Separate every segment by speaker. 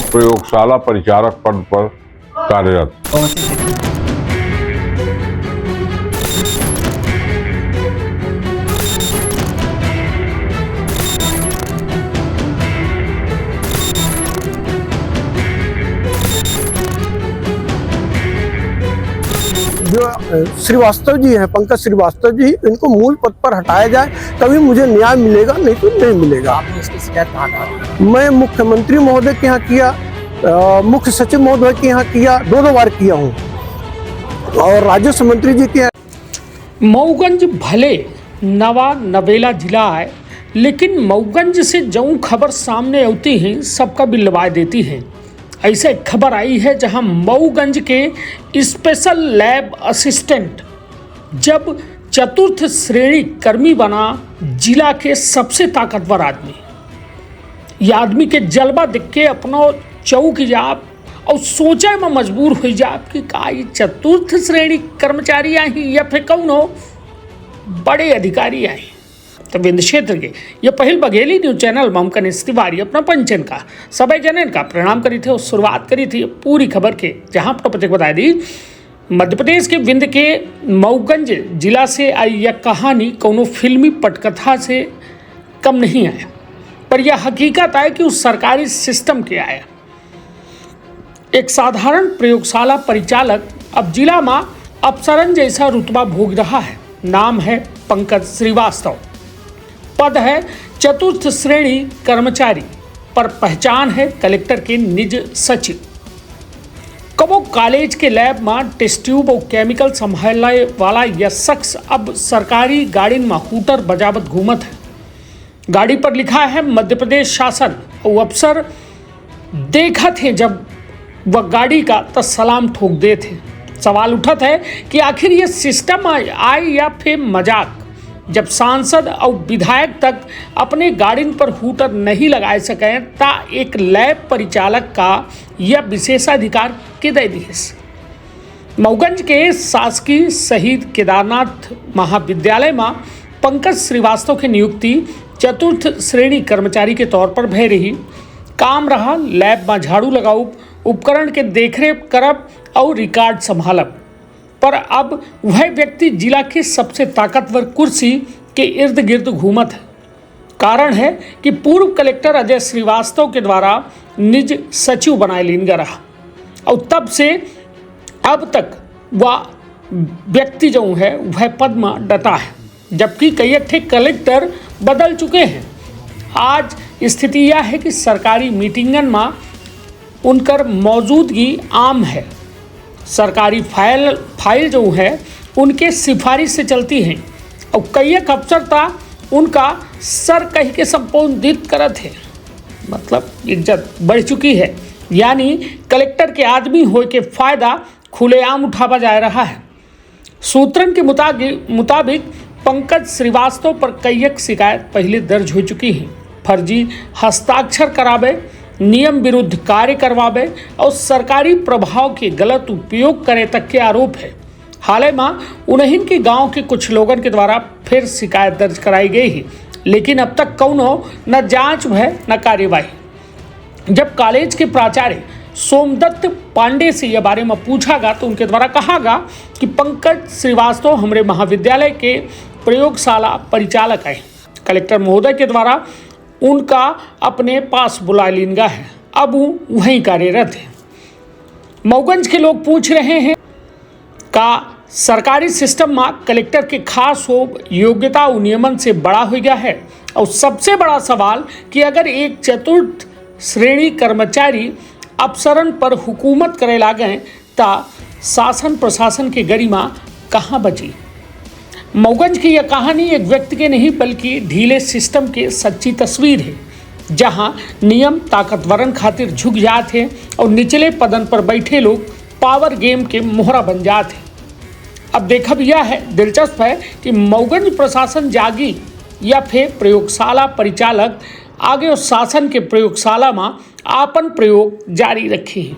Speaker 1: प्रयोगशाला परिचारक पद पर कार्यरत।
Speaker 2: जो श्रीवास्तव जी हैं, पंकज श्रीवास्तव जी, इनको मूल पद पर हटाया जाए, तभी मुझे न्याय मिलेगा, नहीं तो नहीं मिलेगा।
Speaker 3: आपने इसकी शिकायत कहाँ कहा?
Speaker 2: मैं मुख्यमंत्री महोदय के यहाँ किया, मुख्य सचिव महोदय के यहाँ किया, दो बार किया हूँ, और राजस्व मंत्री जी के यहाँ।
Speaker 4: मऊगंज भले नवा नवेला जिला है, लेकिन मऊगंज से जऊं खबर सामने आती है सबका बिलवा देती है। ऐसे खबर आई है जहां मऊगंज के स्पेशल लैब असिस्टेंट जब चतुर्थ श्रेणी कर्मी बना जिला के सबसे ताकतवर आदमी। यह आदमी के जलवा देख के अपना चौक जाप और सोचे में मजबूर हो जाप कि का ये चतुर्थ श्रेणी कर्मचारी आई या फिर कौन हो बड़े अधिकारी आई। तो विंध्य क्षेत्र के ये पहल बघेली न्यूज चैनल में हम कनिष्ठ तिवारी अपना पंचन का सभी जनन का प्रणाम करी थे और शुरुआत करी थी पूरी खबर के, जहां पर बता दी मध्य प्रदेश के विंध्य के मऊगंज जिला से आई यह कहानी कोनो फिल्मी पटकथा से कम नहीं आया, पर यह हकीकत है कि उस सरकारी सिस्टम के आया। एक साधारण प्रयोगशाला परिचालक अब जिला में अफसरन जैसा रुतबा भोग रहा है। नाम है पंकज श्रीवास्तव, पद है चतुर्थ श्रेणी कर्मचारी, पर पहचान है कलेक्टर के निज सचिव। कबो कॉलेज के लैब में टेस्ट ट्यूब और केमिकल संभालने वाला यह शख्स अब सरकारी गाड़ी में हूटर बजावत घूमत है। गाड़ी पर लिखा है मध्य प्रदेश शासन, और अफसर देखा थे जब वह गाड़ी का तो सलाम ठोक दे थे। सवाल उठत है कि आखिर यह सिस्टम आए या फिर मजाक, जब सांसद और विधायक तक अपने गाड़ी पर हूटर नहीं लगा सके ता एक लैब परिचालक का यह विशेषाधिकार के दे दिए। मऊगंज के शासकीय शहीद केदारनाथ महाविद्यालय में पंकज श्रीवास्तव की नियुक्ति चतुर्थ श्रेणी कर्मचारी के तौर पर भय रही। काम रहा लैब में झाड़ू लगाऊ, उपकरण के देखरेख करब और रिकॉर्ड संभालब, पर अब वह व्यक्ति जिला के सबसे ताकतवर कुर्सी के इर्द गिर्द घूमत है। कारण है कि पूर्व कलेक्टर अजय श्रीवास्तव के द्वारा निज सचिव बनाए लीन रहा, और तब से अब तक वह व्यक्ति जो है वह पद में डटा है, जबकि कई ठे कलेक्टर बदल चुके हैं। आज स्थिति यह है कि सरकारी मीटिंगन में उनकर मौजूदगी आम है। सरकारी फाइल जो है उनके सिफारिश से चलती हैं, और कई एक अफसर था उनका सर कह के संबोधित करत है, मतलब इज्जत बढ़ चुकी है। यानी कलेक्टर के आदमी हो के फायदा खुलेआम उठावा जा रहा है। सूत्रन के मुताबिक पंकज श्रीवास्तव पर कई एक शिकायत पहले दर्ज हो चुकी हैं। फर्जी हस्ताक्षर करावे, नियम विरुद्ध कार्य करवावे और सरकारी प्रभाव के गलत उपयोग करे तक के आरोप है। हाल में उन्हीं के गांव के कुछ लोगों के द्वारा फिर शिकायत दर्ज कराई गई है, लेकिन अब तक कौनो न जांच है न कार्यवाही। जब कॉलेज के प्राचार्य सोमदत्त पांडे से यह बारे में पूछा गया तो उनके द्वारा कहा गया कि पंकज श्रीवास्तव हमारे महाविद्यालय के प्रयोगशाला परिचालक है। कलेक्टर महोदय के द्वारा उनका अपने पास बुला लीनगा है, अब वो वहीं कार्यरत है। मऊगंज के लोग पूछ रहे हैं का सरकारी सिस्टम में कलेक्टर के खास हो योग्यता नियमन से बड़ा हो गया है। और सबसे बड़ा सवाल कि अगर एक चतुर्थ श्रेणी कर्मचारी अफसरन पर हुकूमत करे लागे ता शासन प्रशासन की गरिमा कहाँ बची। मऊगंज की यह कहानी एक व्यक्ति के नहीं बल्कि ढीले सिस्टम के सच्ची तस्वीर है, जहां नियम ताकतवरन खातिर झुक जाते हैं और निचले पदन पर बैठे लोग पावर गेम के मोहरा बन जाते हैं। अब देखा भी यह है दिलचस्प है कि मऊगंज प्रशासन जागी या फिर प्रयोगशाला परिचालक आगे उस शासन के प्रयोगशाला में आपन प्रयोग जारी रखे हैं।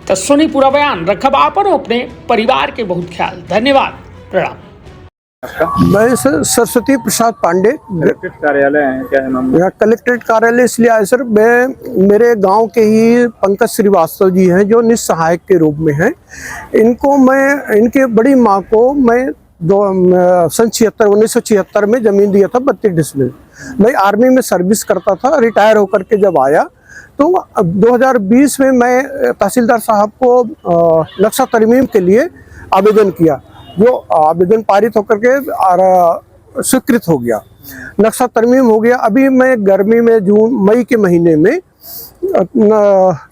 Speaker 4: तो सुनी पूरा बयान, रखब आपन अपने परिवार के बहुत ख्याल। धन्यवाद, प्रणाम।
Speaker 2: मैं सर सरस्वती प्रसाद पांडे,
Speaker 3: कलेक्ट्रेट कार्यालय है, क्या है मामला?
Speaker 2: यहाँ कलेक्ट्रेट कार्यालय इसलिए आए सर, मैं मेरे गांव के ही पंकज श्रीवास्तव जी हैं जो निस्सहायक के रूप में हैं। इनके बड़ी माँ को मैं सन 1976 में ज़मीन दिया था 32 डिसमिल। मैं आर्मी में सर्विस करता था, रिटायर होकर के जब आया तो 2020 में मैं तहसीलदार साहब को नक्शा तरमीम के लिए आवेदन किया, जो आवेदन पारित होकर के स्वीकृत हो गया, नक्शा तरमीम हो गया। अभी मैं गर्मी में मई के महीने में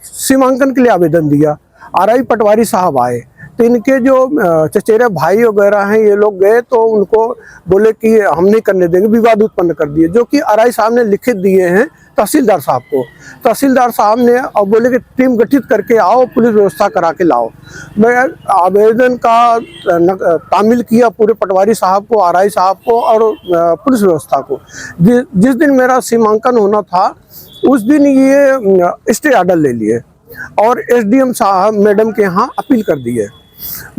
Speaker 2: सीमांकन के लिए आवेदन दिया, आरआई पटवारी साहब आए तो इनके जो चचेरे भाई वगैरह हैं ये लोग गए तो उनको बोले कि हम नहीं करने देंगे, विवाद उत्पन्न कर दिए, जो कि आरआई साहब ने लिखित दिए हैं तहसीलदार साहब को। तहसीलदार साहब ने अब बोले कि टीम गठित करके आओ, पुलिस व्यवस्था करा के लाओ। मैं आवेदन का तामील किया पूरे पटवारी साहब को, आरआई साहब को और पुलिस व्यवस्था को। जिस दिन मेरा सीमांकन होना था उस दिन ये स्टे ऑर्डर ले लिए और एसडीएम साहब मैडम के यहाँ अपील कर दिए।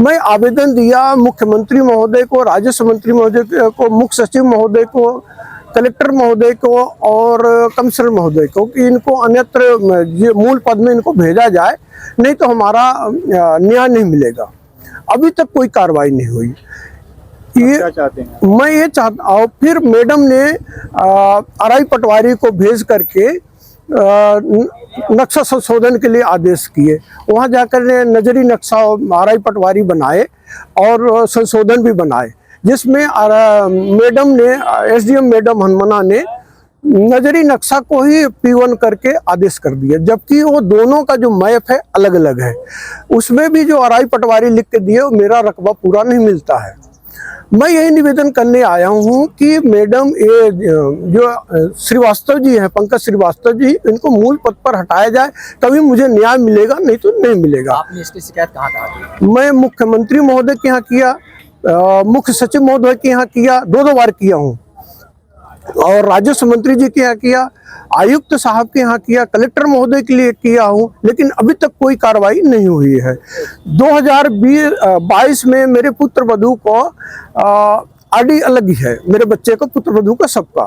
Speaker 2: मैं आवेदन दिया मुख्यमंत्री महोदय को, राजस्व मंत्री महोदय को, मुख्य सचिव महोदय को, कलेक्टर महोदय को और कमिश्नर महोदय को कि इनको अन्यत्र मूल पद में इनको भेजा जाए, नहीं तो हमारा न्याय नहीं मिलेगा। अभी तक कोई कार्रवाई नहीं हुई। ये
Speaker 3: क्या चाहते हैं?
Speaker 2: मैं ये चाहता और फिर मैडम ने आरआई पटवारी को भेज करके नक्शा संशोधन के लिए आदेश किए। वहाँ जाकर नजरी नक्शा आरआई पटवारी बनाए और संशोधन भी बनाए, जिसमें मैडम ने एसडीएम मैडम हनुमना ने नजरी नक्शा को ही P1 करके आदेश कर दिया, जबकि वो दोनों का जो मैप है अलग अलग है। उसमें भी जो आरआई पटवारी लिख के दिए मेरा रकबा पूरा नहीं मिलता है। मैं यही निवेदन करने आया हूँ कि मैडम ये जो श्रीवास्तव जी हैं, पंकज श्रीवास्तव जी, इनको मूल पद पर हटाया जाए, तभी मुझे न्याय मिलेगा, नहीं तो नहीं मिलेगा।
Speaker 3: आपने इसकी शिकायत कहाँ की?
Speaker 2: मैं मुख्यमंत्री महोदय के यहाँ किया, मुख्य सचिव महोदय के यहाँ किया, 2 बार किया हूँ, और राजस्व मंत्री जी के यहाँ किया, आयुक्त साहब के यहाँ किया, कलेक्टर महोदय के लिए किया हूँ, लेकिन अभी तक कोई कार्रवाई नहीं हुई है। 2022 में मेरे पुत्र वधू को आरडी अलग ही है, मेरे बच्चे को, पुत्र वधू का सबका।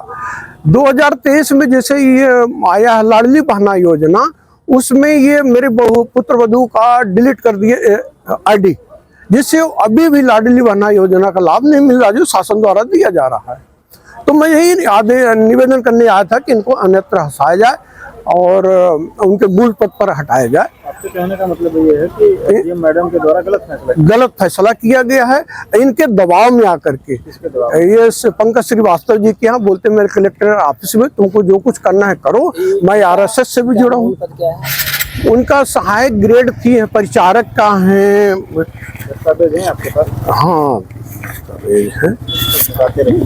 Speaker 2: 2023 में जैसे ये आया लाडली बहना योजना, उसमें ये मेरे पुत्र वधू का डिलीट कर दिए आरडी, जिससे अभी भी लाडली बहना योजना का लाभ नहीं मिल रहा, जो शासन द्वारा दिया जा रहा है। तो मैं यही निवेदन करने आया था कि इनको अन्यत्र हटाया जाए और उनके मूल पद पर हटाया जाए।
Speaker 3: आपके कहने का मतलब ये है कि एसडीएम मैडम के द्वारा गलत फैसला किया गया है, इनके दबाव में आकर के। ये पंकज श्रीवास्तव जी के यहाँ बोलते मेरे कलेक्टर ऑफिस में तुमको जो कुछ करना है करो, मैं आरएसएस से भी जुड़ा हूँ। उनका सहायक ग्रेड 3 है, परिचारक का है। आपके पास?
Speaker 2: हाँ है।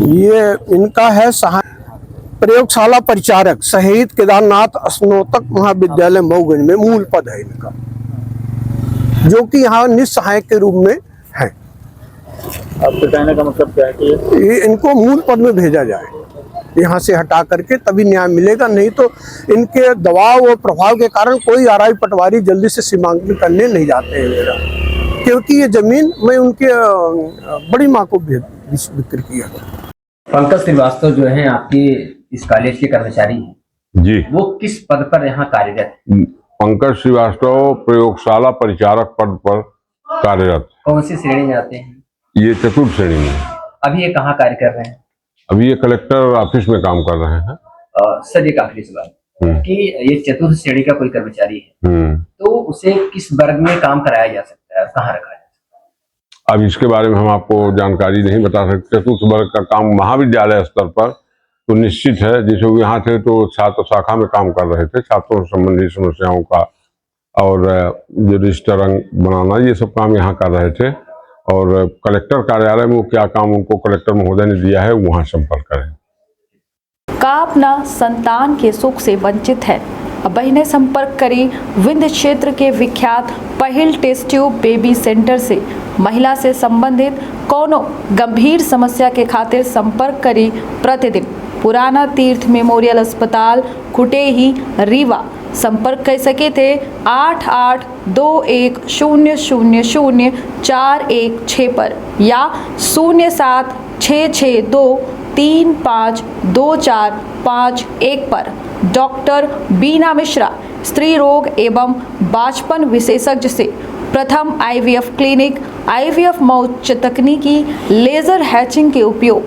Speaker 2: ये इनका है प्रयोगशाला परिचारक, शहीद केदारनाथ स्नातक महाविद्यालय मऊगंज में मूल पद है इनका, जो कि यहाँ निस्सहायक के रूप में है।
Speaker 3: आपके कहने का मतलब क्या है कि
Speaker 2: ये इनको मूल पद में भेजा जाए, यहाँ से हटा करके, तभी न्याय मिलेगा, नहीं तो इनके दबाव और प्रभाव के कारण कोई आरआई पटवारी जल्दी से सीमांकन करने नहीं जाते हैं मेरा, क्योंकि ये जमीन मैं उनके बड़ी माँ को बिक्री किया।
Speaker 5: पंकज श्रीवास्तव जो हैं आपके इस कॉलेज के कर्मचारी हैं
Speaker 1: जी,
Speaker 5: वो किस पद पर यहाँ कार्यरत?
Speaker 1: पंकज श्रीवास्तव प्रयोगशाला परिचारक पद पर कार्यरत।
Speaker 5: कौन सी श्रेणी में आते हैं?
Speaker 1: ये चतुर्थ श्रेणी में।
Speaker 5: अभी ये कहाँ कार्य कर रहे हैं?
Speaker 1: अभी ये कलेक्टर ऑफिस में काम कर रहे हैं।
Speaker 5: सर एक आखिरी सवाल कि ये चतुर्थ श्रेणी का कोई कर्मचारी है तो उसे किस वर्ग में काम कराया जा सकता है, कहाँ रखा जा सकता है?
Speaker 1: अब इसके बारे में हम आपको जानकारी नहीं बता सकते। चतुर्थ वर्ग का काम महाविद्यालय स्तर पर तो निश्चित है, जैसे वो यहाँ थे तो छात्र शाखा में काम कर रहे थे, छात्रों से संबंधित समस्याओं का और जो रजिस्टर अंक बनाना, ये सब काम यहाँ कर रहे थे। और कलेक्टर कार्यालय में वो क्या काम उनको कलेक्टर महोदय ने दिया है, वहाँ संपर्क करें।
Speaker 6: का अपना संतान के सुख से वंचित है? अब बहिने संपर्क करी विंध्य क्षेत्र के विख्यात पहिल टेस्ट ट्यूब बेबी सेंटर से। महिला से संबंधित कोनो गंभीर समस्या के खातिर संपर्क करी प्रतिदिन पुराना तीर्थ मेमोरियल अस्पताल कुटेही रीवा संपर्क कर सके थे 8821000416 पर या 0766235245 पर। डॉक्टर बीना मिश्रा स्त्री रोग एवं बांझपन विशेषज्ञ से प्रथम IVF क्लिनिक, IVF मौच तकनीकी, लेजर हैचिंग के उपयोग,